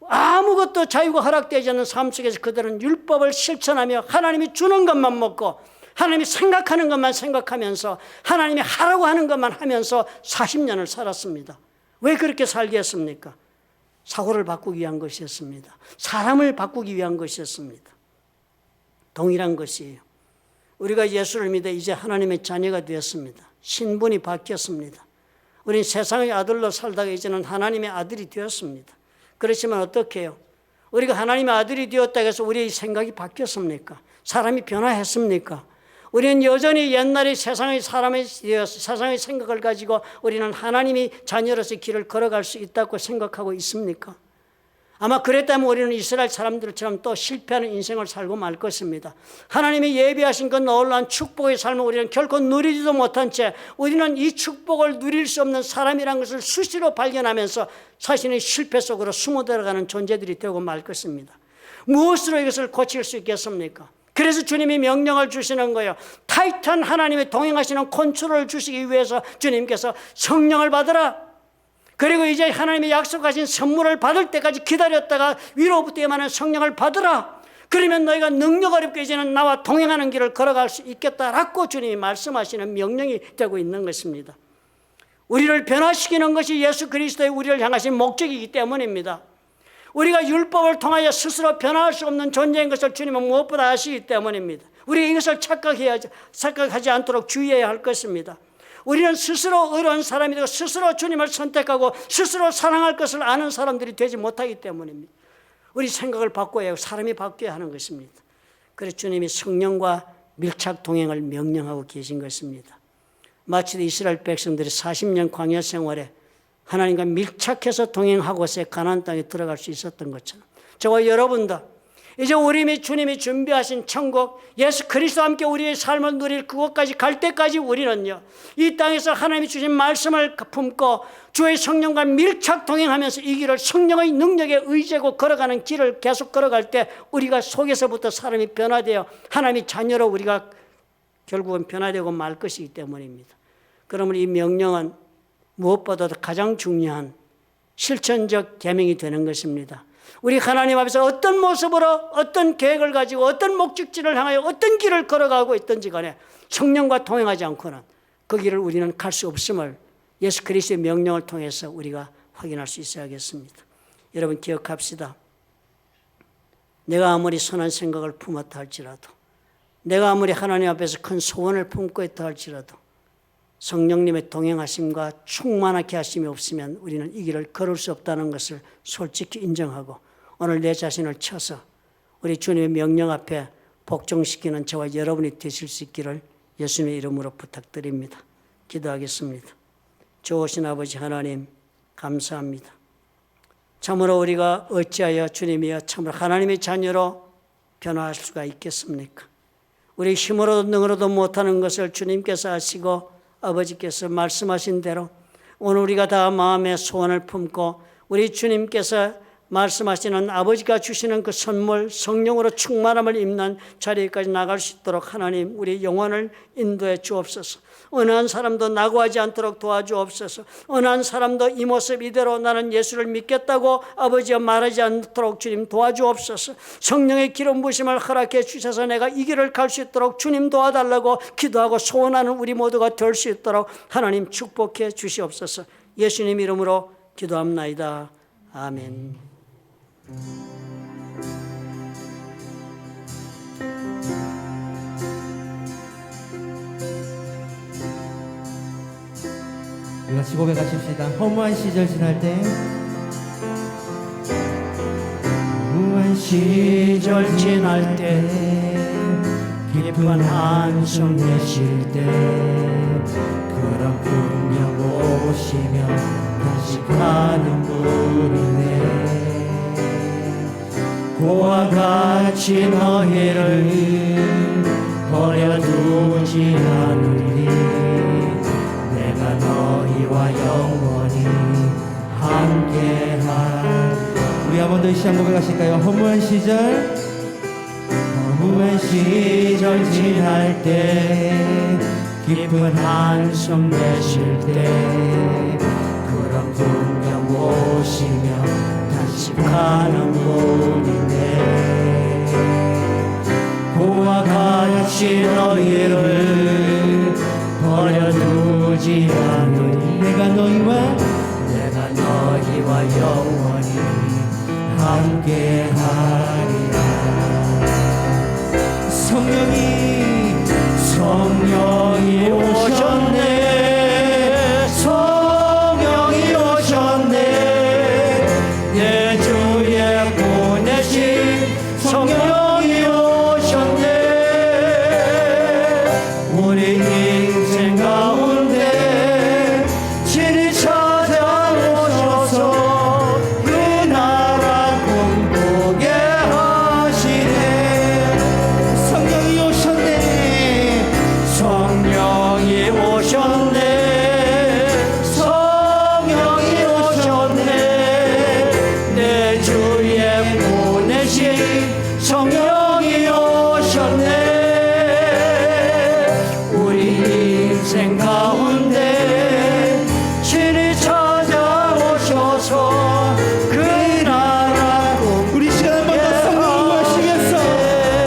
아무것도 자유가 허락되지 않는 삶 속에서 그들은 율법을 실천하며 하나님이 주는 것만 먹고 하나님이 생각하는 것만 생각하면서 하나님이 하라고 하는 것만 하면서 40년을 살았습니다. 왜 그렇게 살게 했습니까? 사고를 바꾸기 위한 것이었습니다. 사람을 바꾸기 위한 것이었습니다. 동일한 것이에요. 우리가 예수를 믿어 이제 하나님의 자녀가 되었습니다. 신분이 바뀌었습니다. 우리는 세상의 아들로 살다가 이제는 하나님의 아들이 되었습니다. 그렇지만 어떻게 해요? 우리가 하나님의 아들이 되었다고 해서 우리의 생각이 바뀌었습니까? 사람이 변화했습니까? 우리는 여전히 옛날의 세상의 세상의 생각을 가지고 우리는 하나님이 자녀로서의 길을 걸어갈 수 있다고 생각하고 있습니까? 아마 그랬다면 우리는 이스라엘 사람들처럼 또 실패하는 인생을 살고 말 것입니다. 하나님이 예비하신 그 놀라운 축복의 삶을 우리는 결코 누리지도 못한 채 우리는 이 축복을 누릴 수 없는 사람이라는 것을 수시로 발견하면서 자신의 실패 속으로 숨어 들어가는 존재들이 되고 말 것입니다. 무엇으로 이것을 고칠 수 있겠습니까? 그래서 주님이 명령을 주시는 거예요. 타이탄 하나님의 동행하시는 컨트롤을 주시기 위해서 주님께서 성령을 받으라. 그리고 이제 하나님의 약속하신 선물을 받을 때까지 기다렸다가 위로부터 임하는 성령을 받으라. 그러면 너희가 능력을 입고 이제는 나와 동행하는 길을 걸어갈 수 있겠다라고 주님이 말씀하시는 명령이 되고 있는 것입니다. 우리를 변화시키는 것이 예수 그리스도의 우리를 향하신 목적이기 때문입니다. 우리가 율법을 통하여 스스로 변화할 수 없는 존재인 것을 주님은 무엇보다 아시기 때문입니다. 우리가 이것을 착각하지 않도록 주의해야 할 것입니다. 우리는 스스로 의로운 사람이 되고 스스로 주님을 선택하고 스스로 사랑할 것을 아는 사람들이 되지 못하기 때문입니다. 우리 생각을 바꿔야 하고 사람이 바뀌어야 하는 것입니다. 그래서 주님이 성령과 밀착 동행을 명령하고 계신 것입니다. 마치 이스라엘 백성들이 40년 광야 생활에 하나님과 밀착해서 동행하고서 가나안 땅에 들어갈 수 있었던 것처럼 저와 여러분도 이제 우리 주님이 준비하신 천국 예수 그리스도와 함께 우리의 삶을 누릴 그곳까지 갈 때까지 우리는요 이 땅에서 하나님이 주신 말씀을 품고 주의 성령과 밀착 동행하면서 이 길을 성령의 능력에 의지하고 걸어가는 길을 계속 걸어갈 때 우리가 속에서부터 사람이 변화되어 하나님의 자녀로 우리가 결국은 변화되고 말 것이기 때문입니다. 그러면 이 명령은 무엇보다도 가장 중요한 실천적 계명이 되는 것입니다. 우리 하나님 앞에서 어떤 모습으로 어떤 계획을 가지고 어떤 목적지를 향하여 어떤 길을 걸어가고 있든지 간에 성령과 동행하지 않고는 그 길을 우리는 갈 수 없음을 예수 그리스도의 명령을 통해서 우리가 확인할 수 있어야겠습니다. 여러분 기억합시다. 내가 아무리 선한 생각을 품었다 할지라도 내가 아무리 하나님 앞에서 큰 소원을 품고 있다 할지라도 성령님의 동행하심과 충만하게 하심이 없으면 우리는 이 길을 걸을 수 없다는 것을 솔직히 인정하고 오늘 내 자신을 쳐서 우리 주님의 명령 앞에 복종시키는 저와 여러분이 되실 수 있기를 예수님의 이름으로 부탁드립니다. 기도하겠습니다. 좋으신 아버지 하나님 감사합니다. 참으로 우리가 어찌하여 주님이여 참으로 하나님의 자녀로 변화할 수가 있겠습니까? 우리 힘으로도 능으로도 못하는 것을 주님께서 아시고 아버지께서 말씀하신 대로 오늘 우리가 다 마음의 소원을 품고 우리 주님께서 말씀하시는 아버지가 주시는 그 선물 성령으로 충만함을 입는 자리까지 나갈 수 있도록 하나님 우리 영혼을 인도해 주옵소서. 어느 한 사람도 낙오하지 않도록 도와주옵소서. 어느 한 사람도 이 모습 이대로 나는 예수를 믿겠다고 아버지와 말하지 않도록 주님 도와주옵소서. 성령의 기름 부심을 허락해 주셔서 내가 이 길을 갈 수 있도록 주님 도와달라고 기도하고 소원하는 우리 모두가 될 수 있도록 하나님 축복해 주시옵소서. 예수님 이름으로 기도합나이다. 아멘. 우리 같이 고백하십시다. 허무한 시절 지날 때, 허무한 시절 지날 때, 깊은 한숨 내쉴 때, 그런 풍경 오시며 다시 가는 분이네. 고와 같이 너희를 버려두지 않으리. 내가 너희와 영원히 함께하리. 우리 한 번 더 이 시간 고백하실까요? 허무한 시절, 허무한 시절 지날 때, 깊은 한숨 내쉴 때, 그런 풍경 오시며 다시 가는 분이네. 고와 같이 너희를 버려두지 않으니 내가 너희와 영원히 함께하리라. 성령이 오셨네. 성령이 오셨네. 내 주에 보내신 성령이 오셨네. 우리 인생 가운데 친히 찾아오셔서 그 나라 꿈꾸게 하시네. 성령이 오셨네. 성령이 오셨네. 성령이 오셨네. 내 주에 보내신 성령이 오셨네. 우리 인생 가운데 친히 찾아오셔서 그 나라 꿈 우리 시간 한 번 더 성령이 오시겠어.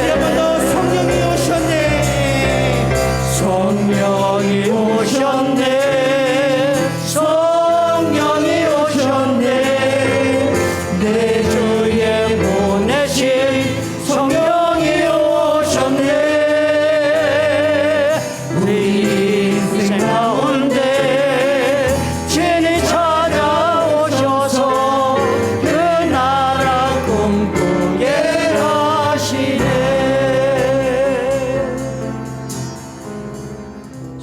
우리 한 번 더 성령이 오셨네. 성령이 오셨네. 성령이 오셨네. 내 주에 보내신 성령이 오셨네. 우리 인생 가운데 친히 찾아오셔서 그 나라 꿈꾸게 하시네.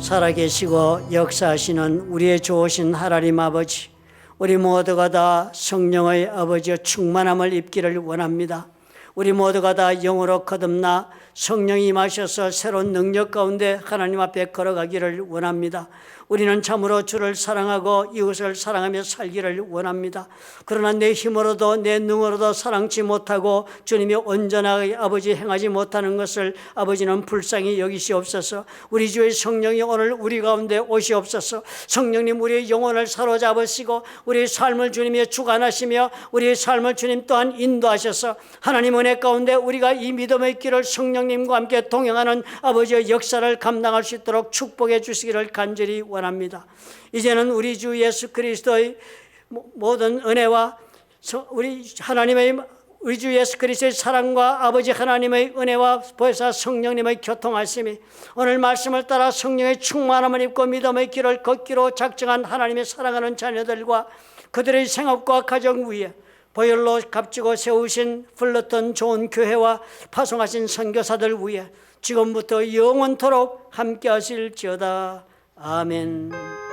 살아계시고 역사하시는 우리의 좋으신 하나님 아버지, 우리 모두가 다 성령의 아버지의 충만함을 입기를 원합니다. 우리 모두가 다 영으로 거듭나 성령이 임하셔서 새로운 능력 가운데 하나님 앞에 걸어가기를 원합니다. 우리는 참으로 주를 사랑하고 이웃을 사랑하며 살기를 원합니다. 그러나 내 힘으로도 내 능으로도 사랑치 못하고 주님이 온전하게 아버지 행하지 못하는 것을 아버지는 불쌍히 여기시옵소서. 우리 주의 성령이 오늘 우리 가운데 오시옵소서. 성령님 우리의 영혼을 사로잡으시고 우리의 삶을 주님이 주관하시며 우리의 삶을 주님 또한 인도하셔서 하나님 은혜 가운데 우리가 이 믿음의 길을 성령님과 함께 동행하는 아버지의 역사를 감당할 수 있도록 축복해 주시기를 간절히 원합니다. 이제는 우리 주 예수 그리스도의 모든 은혜와 우리 주 예수 그리스도의 사랑과 아버지 하나님의 은혜와 보혜사 성령님의 교통하심이 오늘 말씀을 따라 성령의 충만함을 입고 믿음의 길을 걷기로 작정한 하나님의 사랑하는 자녀들과 그들의 생업과 가정 위에 보혈로 값지고 세우신 불렀던 좋은 교회와 파송하신 선교사들 위에 지금부터 영원토록 함께 하실지어다. 아멘.